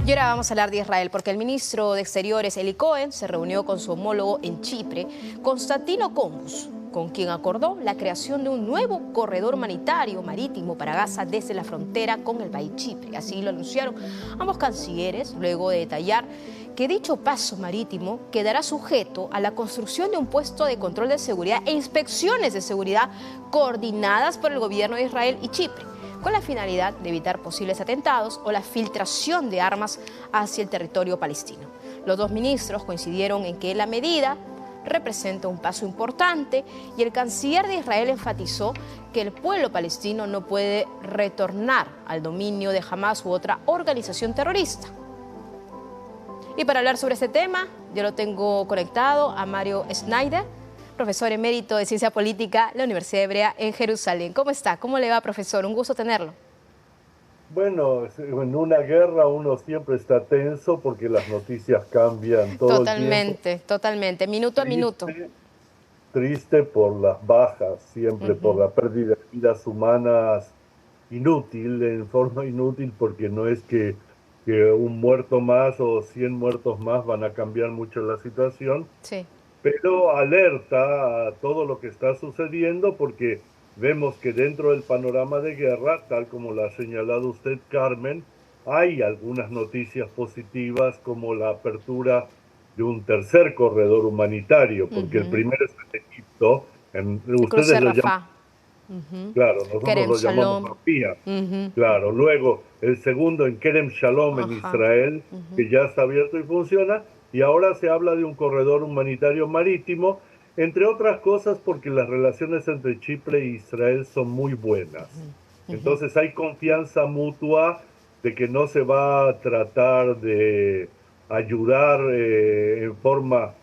Y ahora vamos a hablar de Israel, porque el ministro de Exteriores, Eli Cohen, se reunió con su homólogo en Chipre, Konstantino Kombus, con quien acordó la creación de un nuevo corredor humanitario marítimo para Gaza desde la frontera con el país Chipre. Así lo anunciaron ambos cancilleres, luego de detallar que dicho paso marítimo quedará sujeto a la construcción de un puesto de control de seguridad e inspecciones de seguridad coordinadas por el gobierno de Israel y Chipre, con la finalidad de evitar posibles atentados o la filtración de armas hacia el territorio palestino. Los dos ministros coincidieron en que la medida representa un paso importante y el canciller de Israel enfatizó que el pueblo palestino no puede retornar al dominio de Hamás u otra organización terrorista. Y para hablar sobre este tema, yo lo tengo conectado a Mario Schneider, profesor emérito de Ciencia Política de la Universidad Hebrea en Jerusalén. ¿Cómo está? ¿Cómo le va, profesor? Un gusto tenerlo. Bueno, en una guerra uno siempre está tenso porque las noticias cambian todo el tiempo. Totalmente, minuto a minuto. Triste por las bajas, siempre por la pérdida de vidas humanas inútil, en forma inútil, porque no es que un muerto más o 100 muertos más van a cambiar mucho la situación. Sí. Pero alerta a todo lo que está sucediendo porque vemos que dentro del panorama de guerra, tal como lo ha señalado usted, Carmen, hay algunas noticias positivas como la apertura de un tercer corredor humanitario, porque el primero es en Egipto, Cruce ustedes lo llaman, Rafah. claro, nosotros Kerem lo llamamos Shalom. Rafía, claro, luego el segundo en Kerem Shalom en Ajá. Israel, que ya está abierto y funciona, y ahora se habla de un corredor humanitario marítimo, entre otras cosas porque las relaciones entre Chipre e Israel son muy buenas. Entonces hay confianza mutua de que no se va a tratar de ayudar en forma,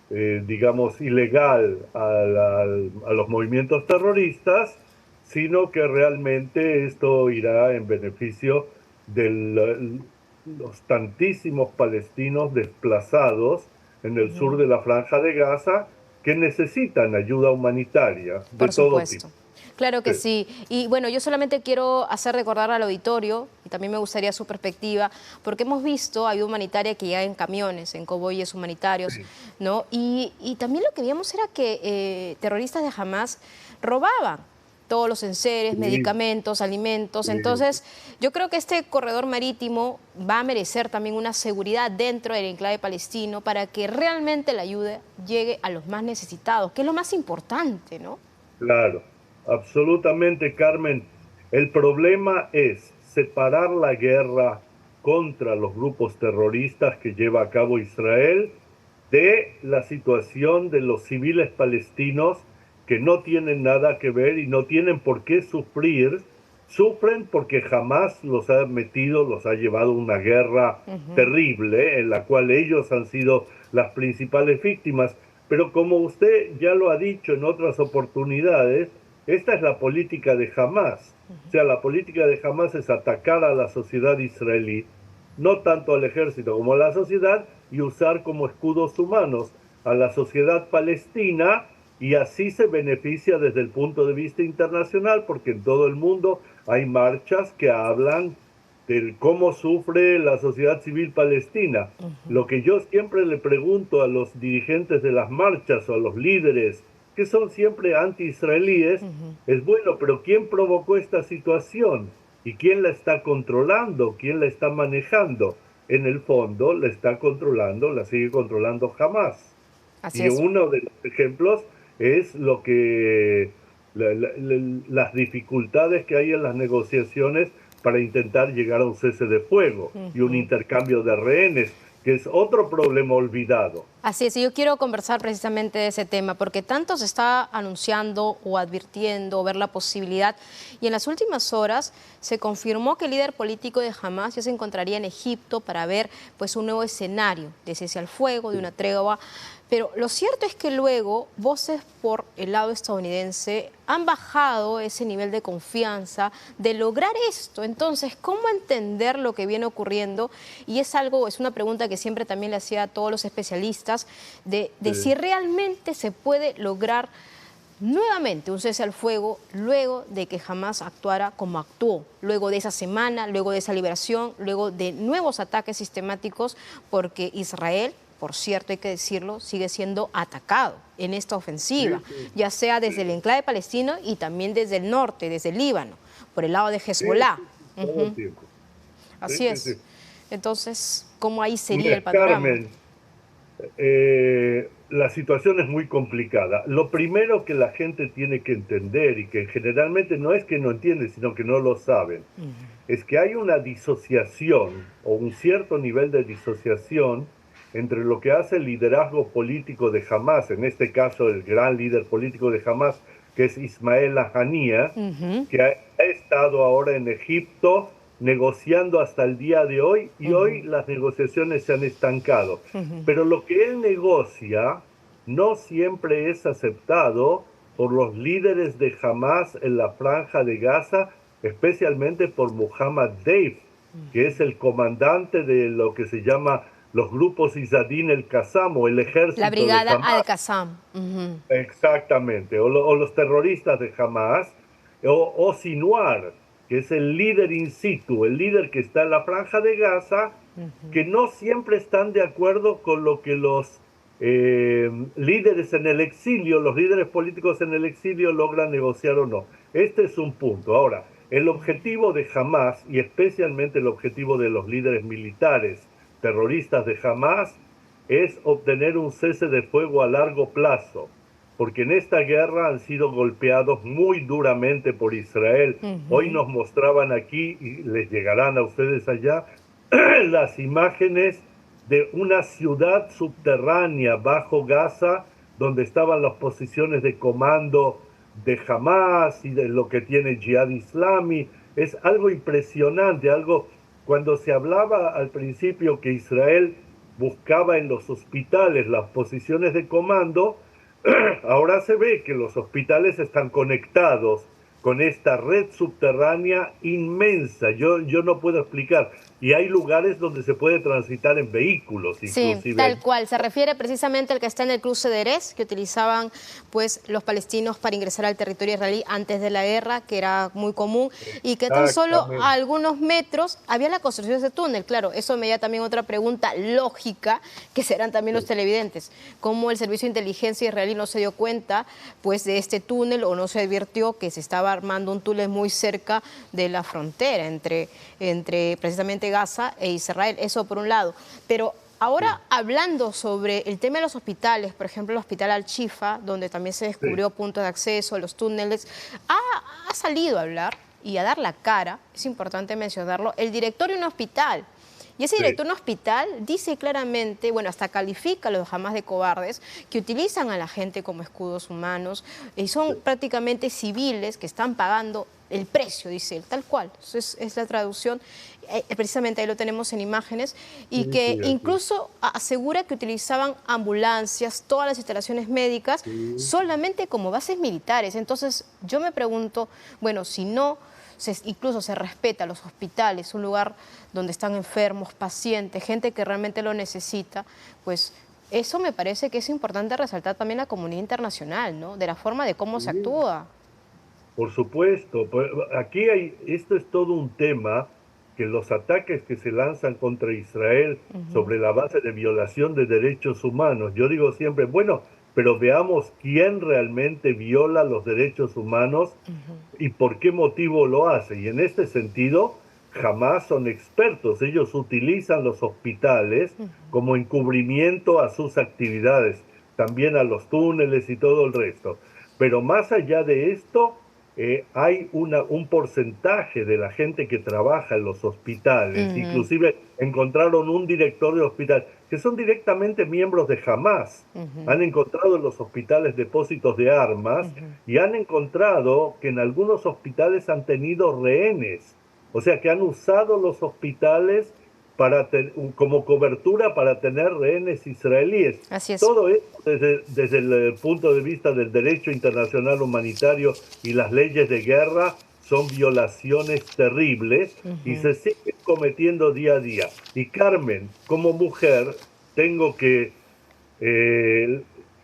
digamos, ilegal a los movimientos terroristas, sino que realmente esto irá en beneficio de los tantísimos palestinos desplazados en el sur de la Franja de Gaza que necesitan ayuda humanitaria de Por todo tipo. supuesto. Claro que Sí, sí. Y bueno, yo solamente quiero hacer recordar al auditorio, y también me gustaría su perspectiva, porque hemos visto ayuda humanitaria que llega en camiones, en convoyes humanitarios, sí, ¿no? Y también lo que vimos era que terroristas de Hamás robaban todos los enseres, sí, medicamentos, alimentos. sí. Entonces, yo creo que este corredor marítimo va a merecer también una seguridad dentro del enclave palestino para que realmente la ayuda llegue a los más necesitados, que es lo más importante, ¿no? Claro, absolutamente, Carmen. El problema es separar la guerra contra los grupos terroristas que lleva a cabo Israel de la situación de los civiles palestinos que no tienen nada que ver y no tienen por qué sufrir. Sufren porque jamás los ha metido, los ha llevado a una guerra terrible en la cual ellos han sido las principales víctimas. Pero como usted ya lo ha dicho en otras oportunidades, esta es la política de Hamás. O sea, la política de Hamás es atacar a la sociedad israelí, no tanto al ejército como a la sociedad, y usar como escudos humanos a la sociedad palestina, y así se beneficia desde el punto de vista internacional, porque en todo el mundo hay marchas que hablan de cómo sufre la sociedad civil palestina. Lo que yo siempre le pregunto a los dirigentes de las marchas o a los líderes, que son siempre anti-israelíes, es bueno, pero ¿quién provocó esta situación? ¿Y quién la está controlando? ¿Quién la está manejando? En el fondo, la está controlando, la sigue controlando Hamás. Así Y es. uno de los ejemplos es lo que las dificultades que hay en las negociaciones para intentar llegar a un cese de fuego y un intercambio de rehenes, que es otro problema olvidado. Así es, y yo quiero conversar precisamente de ese tema, porque tanto se está anunciando o advirtiendo o ver la posibilidad, y en las últimas horas se confirmó que el líder político de Hamás ya se encontraría en Egipto para ver pues un nuevo escenario de cese al fuego, de una tregua. Pero lo cierto es que luego voces por el lado estadounidense han bajado ese nivel de confianza de lograr esto. Entonces, ¿cómo entender lo que viene ocurriendo? Y es una pregunta que siempre también le hacía a todos los especialistas de si realmente se puede lograr nuevamente un cese al fuego luego de que Hamás actuara como actuó, luego de esa semana, luego de esa liberación, luego de nuevos ataques sistemáticos, porque Israel, por cierto hay que decirlo, sigue siendo atacado en esta ofensiva, ya sea desde el enclave palestino y también desde el norte, desde el Líbano, por el lado de Hezbollah. Todo el tiempo. Así es. Entonces, ¿cómo ahí sería Mira, el panorama? Carmen, la situación es muy complicada. Lo primero que la gente tiene que entender, y que generalmente no es que no entienden, sino que no lo saben, es que hay una disociación o un cierto nivel de disociación entre lo que hace el liderazgo político de Hamás, en este caso el gran líder político de Hamás, que es Ismael Haniyeh, que ha estado ahora en Egipto negociando hasta el día de hoy, y hoy las negociaciones se han estancado. Pero lo que él negocia no siempre es aceptado por los líderes de Hamás en la franja de Gaza, especialmente por Muhammad Deif, que es el comandante de lo que se llama los grupos Izzadin el-Qassam, o el ejército La brigada de Hamás. Al-Qassam. Exactamente, o los terroristas de Hamás, o Sinwar, que es el líder in situ, el líder que está en la franja de Gaza, que no siempre están de acuerdo con lo que los líderes en el exilio, los líderes políticos en el exilio logran negociar o no. Este es un punto. Ahora, el objetivo de Hamás, y especialmente el objetivo de los líderes militares terroristas de Hamás, es obtener un cese de fuego a largo plazo, porque en esta guerra han sido golpeados muy duramente por Israel. Hoy nos mostraban aquí, y les llegarán a ustedes allá, las imágenes de una ciudad subterránea bajo Gaza, donde estaban las posiciones de comando de Hamás y de lo que tiene Jihad Islami. Es algo impresionante, algo. Cuando se hablaba al principio que Israel buscaba en los hospitales las posiciones de comando, ahora se ve que los hospitales están conectados con esta red subterránea inmensa. Yo no puedo explicar. Y hay lugares donde se puede transitar en vehículos, inclusive. Sí, tal cual. Se refiere precisamente al que está en el cruce de Erez, que utilizaban pues los palestinos para ingresar al territorio israelí antes de la guerra, que era muy común, y que tan solo a algunos metros había la construcción de ese túnel. Claro, eso me da también otra pregunta lógica, que serán también los televidentes. ¿Cómo el servicio de inteligencia israelí no se dio cuenta pues de este túnel, o no se advirtió que se estaba armando un túnel muy cerca de la frontera entre precisamente Gaza e Israel? Eso por un lado. Pero ahora, hablando sobre el tema de los hospitales, por ejemplo el hospital Al-Shifa, donde también se descubrió puntos de acceso, los túneles, ha salido a hablar y a dar la cara, es importante mencionarlo, el director de un hospital. Y ese director de un hospital dice claramente, bueno, hasta califica a los Hamás de cobardes, que utilizan a la gente como escudos humanos, y son prácticamente civiles que están pagando el precio, dice él, tal cual. Eso es la traducción, precisamente ahí lo tenemos en imágenes, y que incluso asegura que utilizaban ambulancias, todas las instalaciones médicas, solamente como bases militares. Entonces yo me pregunto, bueno, si no incluso se respeta los hospitales, un lugar donde están enfermos, pacientes, gente que realmente lo necesita, pues eso me parece que es importante resaltar también la comunidad internacional, ¿no? De la forma de cómo se actúa. Por supuesto, aquí esto es todo un tema, que los ataques que se lanzan contra Israel sobre la base de violación de derechos humanos, yo digo siempre, bueno, pero veamos quién realmente viola los derechos humanos y por qué motivo lo hace. Y en este sentido, jamás son expertos. Ellos utilizan los hospitales como encubrimiento a sus actividades, también a los túneles y todo el resto. Pero más allá de esto, hay un porcentaje de la gente que trabaja en los hospitales, inclusive encontraron un director de hospital, que son directamente miembros de Hamás. Han encontrado en los hospitales depósitos de armas y han encontrado que en algunos hospitales han tenido rehenes, o sea que han usado los hospitales como cobertura para tener rehenes israelíes. Así es. Todo esto desde el punto de vista del derecho internacional humanitario y las leyes de guerra son violaciones terribles y se siguen cometiendo día a día. Y Carmen, como mujer, tengo que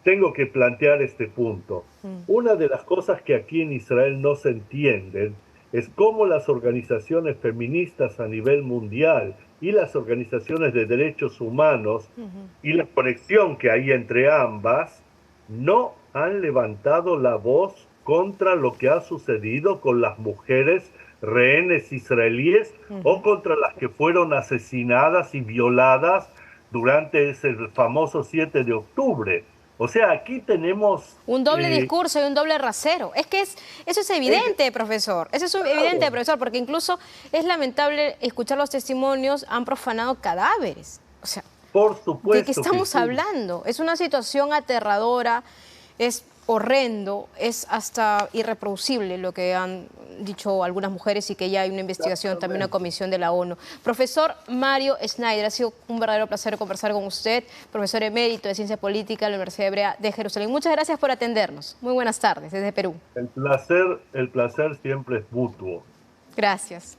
tengo que plantear este punto. Una de las cosas que aquí en Israel no se entienden es cómo las organizaciones feministas a nivel mundial y las organizaciones de derechos humanos y la conexión que hay entre ambas no han levantado la voz contra lo que ha sucedido con las mujeres rehenes israelíes o contra las que fueron asesinadas y violadas durante ese famoso 7 de octubre. O sea, aquí tenemos... Un doble discurso y un doble rasero. Es que eso es evidente, profesor. Eso es evidente, profesor, porque incluso es lamentable escuchar los testimonios, han profanado cadáveres. O sea, por supuesto ¿de qué estamos hablando? Es una situación aterradora, es horrendo, es hasta irreproducible lo que han dicho algunas mujeres y que ya hay una investigación, también una comisión de la ONU. Profesor Mario Schneider, ha sido un verdadero placer conversar con usted, profesor emérito de Ciencia Política de la Universidad Hebrea de Jerusalén. Muchas gracias por atendernos. Muy buenas tardes desde Perú. El placer siempre es mutuo. Gracias.